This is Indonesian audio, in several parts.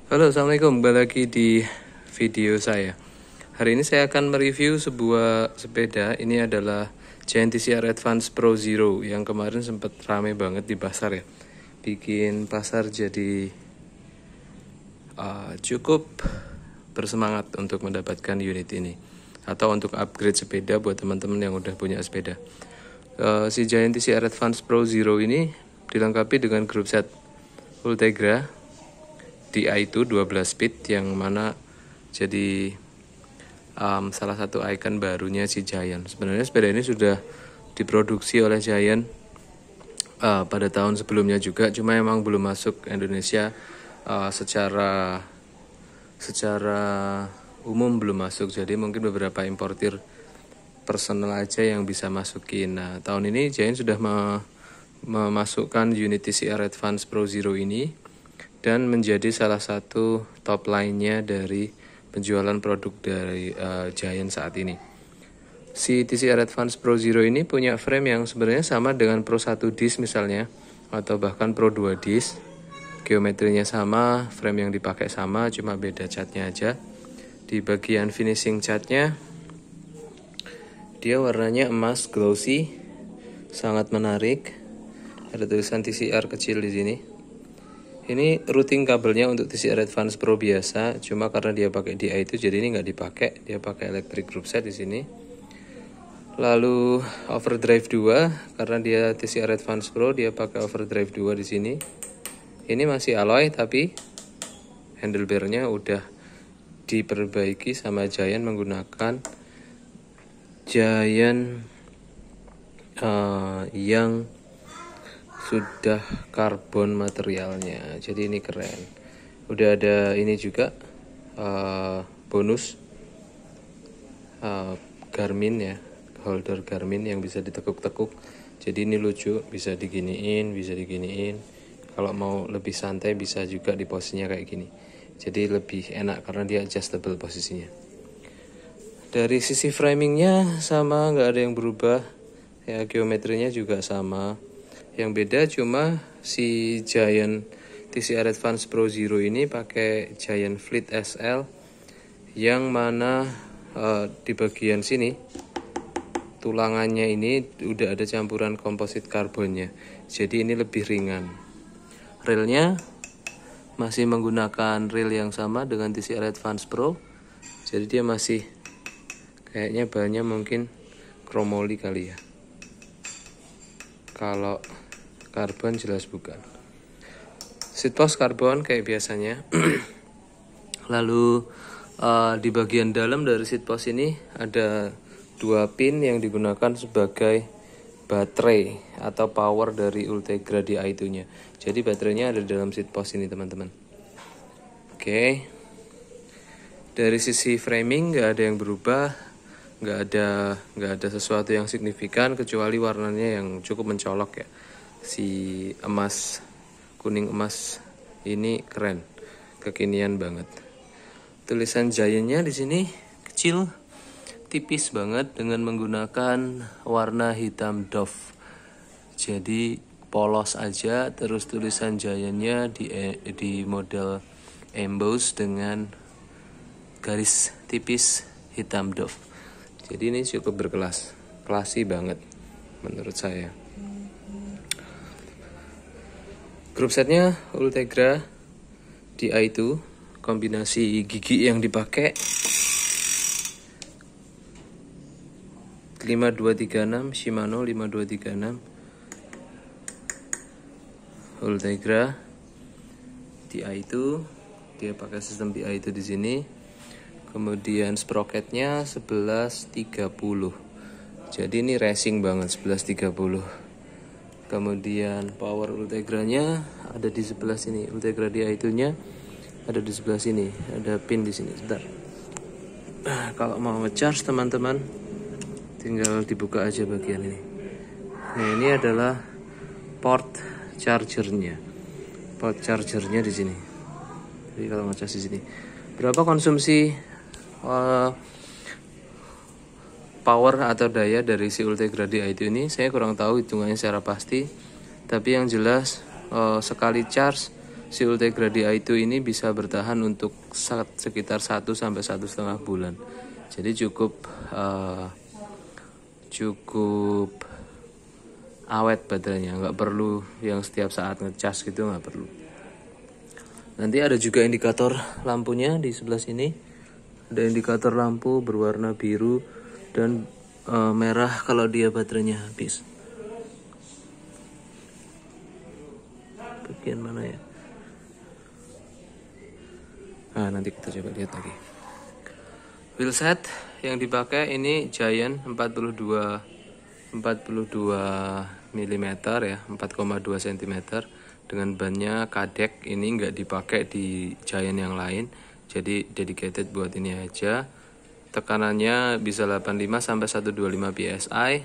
Halo, assalamualaikum. Kembali lagi di video saya. Hari ini saya akan mereview sebuah sepeda. Ini adalah Giant TCR Advance Pro Zero yang kemarin sempat rame banget di pasar ya. Bikin pasar jadi cukup bersemangat untuk mendapatkan unit ini atau untuk upgrade sepeda buat teman-teman yang udah punya sepeda. Si Giant TCR Advance Pro Zero ini dilengkapi dengan grup set Ultegra Di2 12 speed yang mana jadi salah satu ikon barunya si Giant. Sebenarnya sepeda ini sudah diproduksi oleh Giant pada tahun sebelumnya juga, cuma emang belum masuk Indonesia secara umum belum masuk. Jadi mungkin beberapa importir personal aja yang bisa masukin. Nah, tahun ini Giant sudah memasukkan unit TCR Advance Pro Zero ini dan menjadi salah satu top line-nya dari penjualan produk dari Giant saat ini. Si TCR Advance Pro Zero ini punya frame yang sebenarnya sama dengan Pro 1 disc misalnya, atau bahkan Pro 2 disc. Geometrinya sama, frame yang dipakai sama, cuma beda catnya aja. Di bagian finishing catnya, dia warnanya emas glossy, sangat menarik. Ada tulisan TCR kecil di sini. Ini routing kabelnya untuk TCR Advance Pro biasa, cuma karena dia pakai Di2 jadi ini nggak dipakai, dia pakai electric group set di sini. Lalu overdrive 2, karena dia TCR Advance Pro dia pakai overdrive 2 di sini. Ini masih alloy tapi handlebarnya udah diperbaiki sama Giant menggunakan Giant yang sudah karbon materialnya, jadi ini keren. Udah ada ini juga bonus Garmin ya, holder Garmin yang bisa ditekuk-tekuk. Jadi ini lucu, bisa diginiin. Kalau mau lebih santai bisa juga di posisinya kayak gini. Jadi lebih enak karena dia adjustable posisinya. Dari sisi framingnya sama, nggak ada yang berubah. Ya, geometrinya juga sama. Yang beda cuma si Giant TCR Advance Pro Zero ini pakai Giant Fleet SL yang mana di bagian sini tulangannya ini udah ada campuran komposit karbonnya. Jadi ini lebih ringan. Railnya masih menggunakan rail yang sama dengan TCR Advance Pro. Jadi dia masih kayaknya bahannya mungkin chromoly kali ya. Kalau karbon jelas bukan. Seat post karbon kayak biasanya. Lalu di bagian dalam dari seat post ini ada 2 pin yang digunakan sebagai baterai atau power dari Ultegra Di2 nya. Jadi baterainya ada di dalam seat post ini teman-teman. Oke. Dari sisi framing nggak ada yang berubah, nggak ada sesuatu yang signifikan kecuali warnanya yang cukup mencolok ya. Si emas, kuning emas ini keren, kekinian banget. Tulisan Giant-nya di sini kecil, tipis banget dengan menggunakan warna hitam doff. Jadi polos aja, terus tulisan Giant-nya di model emboss dengan garis tipis hitam doff. Jadi ini cukup berkelas, classy banget menurut saya. Grup setnya Ultegra Di2, kombinasi gigi yang dipakai 5236 Shimano 5236 Ultegra Di2, dia pakai sistem Di2 di sini. Kemudian sprocketnya 1130. Jadi ini racing banget 1130. Kemudian power Ultegranya ada di sebelah sini. Ultegra Di2 nya ada di sebelah sini. Ada pin di sini. Bentar. Kalau mau ngecharge teman-teman, tinggal dibuka aja bagian ini. Nah, ini adalah port chargernya. Port chargernya di sini. Jadi kalau ngecas di sini. Berapa konsumsi power atau daya dari si Ultegra Di2 ini saya kurang tahu hitungannya secara pasti, tapi yang jelas sekali charge si Ultegra Di2 ini bisa bertahan untuk sekitar 1 sampai 1,5 bulan. Jadi cukup awet baterainya, nggak perlu yang setiap saat ngecas gitu, nggak perlu. Nanti ada juga indikator lampunya di sebelah sini. Ada indikator lampu berwarna biru dan merah kalau dia baterainya habis. Bagian mana ya? Nah, nanti kita coba lihat lagi. Wheelset yang dipakai ini Giant 42 mm ya, 4,2 cm dengan bannya kadek. Ini nggak dipakai di Giant yang lain, jadi dedicated buat ini aja. Tekanannya bisa 85 sampai 125 psi,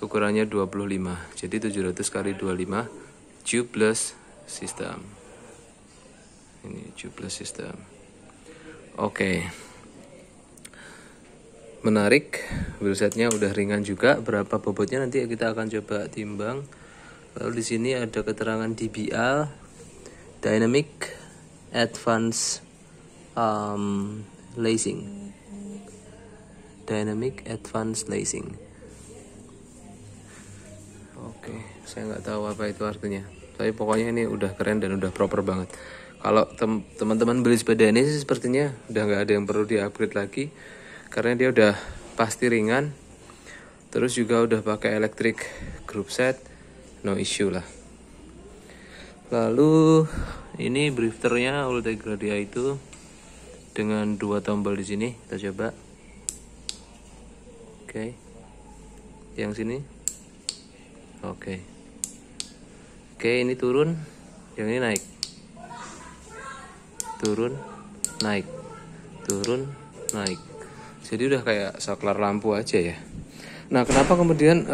ukurannya 25, jadi 700 kali 25 tubeless system. Ini tubeless system. Oke. Menarik, wheelsetnya udah ringan juga. Berapa bobotnya nanti kita akan coba timbang. Lalu di sini ada keterangan DBL, Dynamic Advanced Lacing. Dynamic Advanced Lacing. Oke, saya nggak tahu apa itu artinya. Tapi pokoknya ini udah keren dan udah proper banget. Kalau teman-teman beli sepeda ini sih sepertinya udah nggak ada yang perlu di-upgrade lagi, karena dia udah pasti ringan. Terus juga udah pakai electric group set, no issue lah. Lalu ini drifternya Ultegra Di2 dengan 2 tombol di sini. Kita coba. Oke. Yang sini. Oke. Oke, ini turun, yang ini naik. Turun, naik. Turun, naik. Jadi udah kayak saklar lampu aja ya. Nah, kenapa kemudian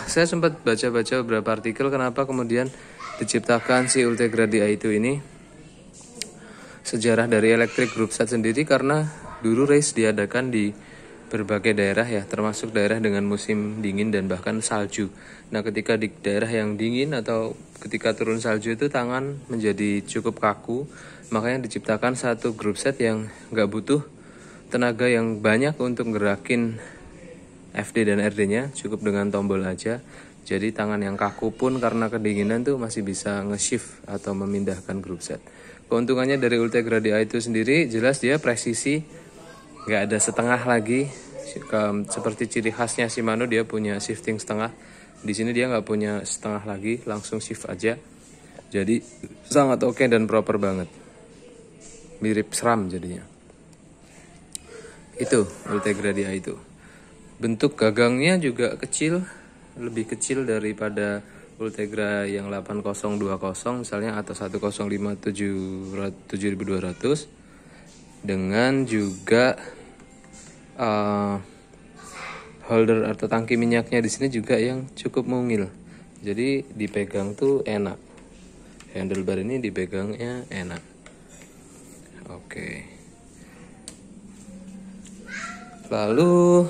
saya sempat baca-baca beberapa artikel kenapa kemudian diciptakan si Ultegra Di2 ini. Sejarah dari electric group set sendiri, karena dulu race diadakan di berbagai daerah ya, termasuk daerah dengan musim dingin dan bahkan salju. Nah, ketika di daerah yang dingin atau ketika turun salju itu tangan menjadi cukup kaku, makanya diciptakan satu group set yang nggak butuh tenaga yang banyak untuk gerakin FD dan RD-nya, cukup dengan tombol aja. Jadi tangan yang kaku pun karena kedinginan tuh masih bisa nge-shift atau memindahkan group set. Keuntungannya dari Ultegra Di2 sendiri jelas dia presisi, nggak ada setengah lagi. Seperti ciri khasnya Shimano, dia punya shifting setengah. Di sini dia nggak punya setengah lagi, langsung shift aja. Jadi sangat oke dan proper banget. Mirip SRAM jadinya. Itu Ultegra Di2. Bentuk gagangnya juga kecil, lebih kecil daripada Ultegra yang 8020 misalnya, atau 105 7200, dengan juga holder atau tangki minyaknya di sini juga yang cukup mungil. Jadi dipegang tuh enak. Handlebar ini dipegangnya enak. Oke. Lalu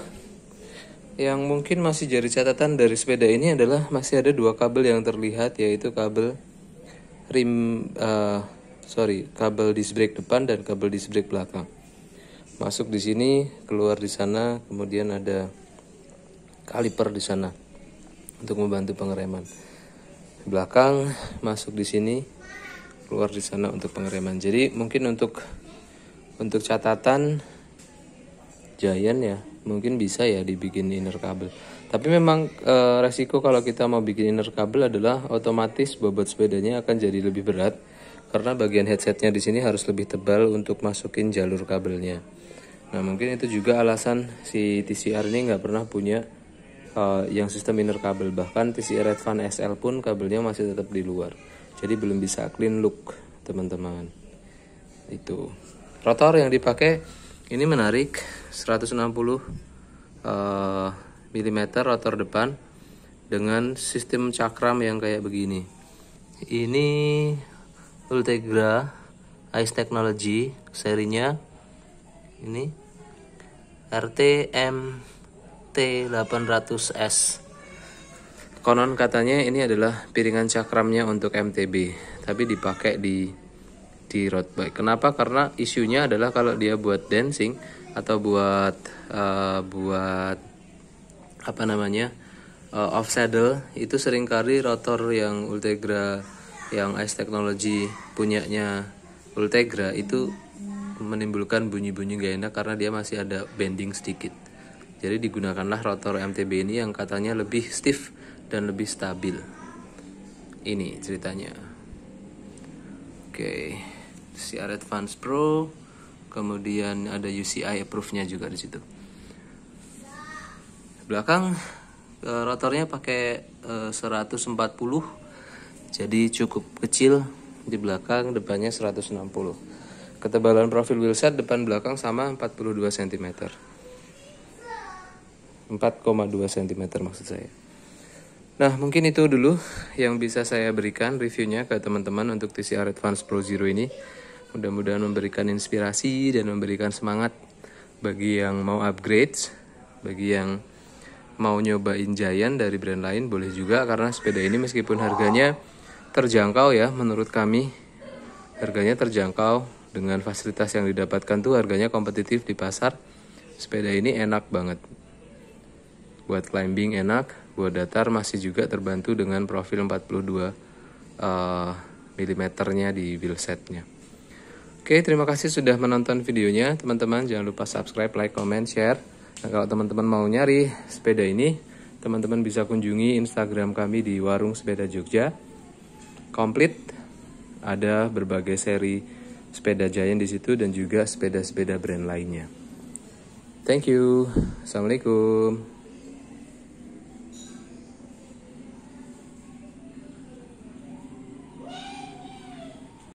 yang mungkin masih jadi catatan dari sepeda ini adalah masih ada 2 kabel yang terlihat, yaitu kabel kabel disc brake depan dan kabel disc brake belakang. Masuk di sini, keluar di sana, kemudian ada kaliper di sana untuk membantu pengereman. Belakang masuk di sini, keluar di sana untuk pengereman. Jadi mungkin untuk catatan Giant ya, mungkin bisa ya dibikin inner kabel. Tapi memang resiko kalau kita mau bikin inner kabel adalah otomatis bobot sepedanya akan jadi lebih berat, karena bagian headsetnya di sini harus lebih tebal untuk masukin jalur kabelnya. Nah, mungkin itu juga alasan si TCR ini nggak pernah punya yang sistem inner kabel. Bahkan TCR Advance SL pun kabelnya masih tetap di luar. Jadi belum bisa clean look, teman-teman. Itu. Rotor yang dipakai ini menarik, 160 mm rotor depan dengan sistem cakram yang kayak begini. Ini Ultegra Ice Technology serinya ini RTMT 800S. Konon katanya ini adalah piringan cakramnya untuk MTB, tapi dipakai di di road bike. Kenapa? Karena isunya adalah kalau dia buat dancing atau buat off saddle, itu seringkali rotor yang Ultegra, yang Ice Technology punyanya Ultegra itu menimbulkan bunyi-bunyi gak enak karena dia masih ada bending sedikit. Jadi digunakanlah rotor MTB ini yang katanya lebih stiff dan lebih stabil. Ini ceritanya. Oke, CR Advance Pro, kemudian ada UCI approve-nya juga di situ. Belakang rotornya pakai 140, jadi cukup kecil di belakang, depannya 160. Ketebalan profil wheelset depan belakang sama 42 cm. 4,2 cm maksud saya. Nah, mungkin itu dulu yang bisa saya berikan reviewnya ke teman-teman untuk TCR Advance Pro Zero ini. Mudah-mudahan memberikan inspirasi dan memberikan semangat bagi yang mau upgrade, bagi yang mau nyobain Giant dari brand lain boleh juga, karena sepeda ini meskipun harganya terjangkau ya, menurut kami harganya terjangkau dengan fasilitas yang didapatkan tuh harganya kompetitif di pasar. Sepeda ini enak banget. Buat climbing enak, buat datar masih juga terbantu dengan profil 42 mm-nya di wheelsetnya. Oke, terima kasih sudah menonton videonya teman-teman. Jangan lupa subscribe, like, comment, share. Nah, kalau teman-teman mau nyari sepeda ini, teman-teman bisa kunjungi Instagram kami di Warung Sepeda Jogja. Komplit, ada berbagai seri sepeda Giant di situ dan juga sepeda-sepeda brand lainnya. Thank you. Assalamualaikum.